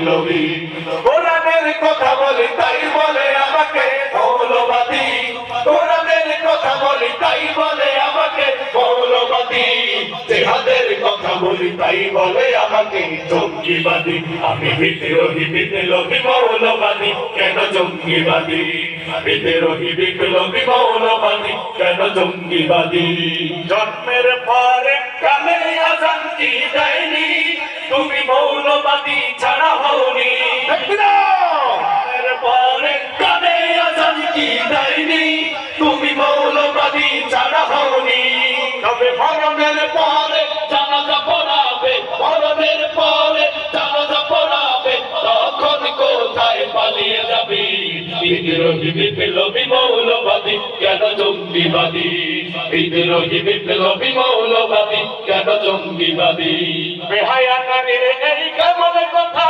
বিপ্লবী কোরআনের কথা বলি তাই বলে আমাকে মৌলবাদী কোরআনের কথা বলি তাই বলে আমাকে মৌলবাদী জিহাদের কথা বলি তাই বলে আমাকে জঙ্গিবাদী আমি বিদ্রোহী মৌলবাদী কেন জঙ্গিবাদী বিদ্রোহী বিপ্লবী মৌলবাদী কেন জঙ্গিবাদী জন্মের পরে কালে আজান কি দেয়নি তুমি মৌলবাদী ছাড়া হওনি জন্মের পরে কালে আজান কি দেয়নি তুমি মৌলবাদী ছাড়া হওনি তবে মরণের পরে জানাজা পড়াবে মরণের পরে জানাজা পড়াবে তখন কোথায় পালিয়ে যাবে বিদ্রোহী বিপ্লবী মৌলবাদী কেন জঙ্গিবাদী বিদ্রোহী বিপ্লবী মৌলবাদী কেন জঙ্গিবাদী বেহায়া নারীর এই কেমন কথা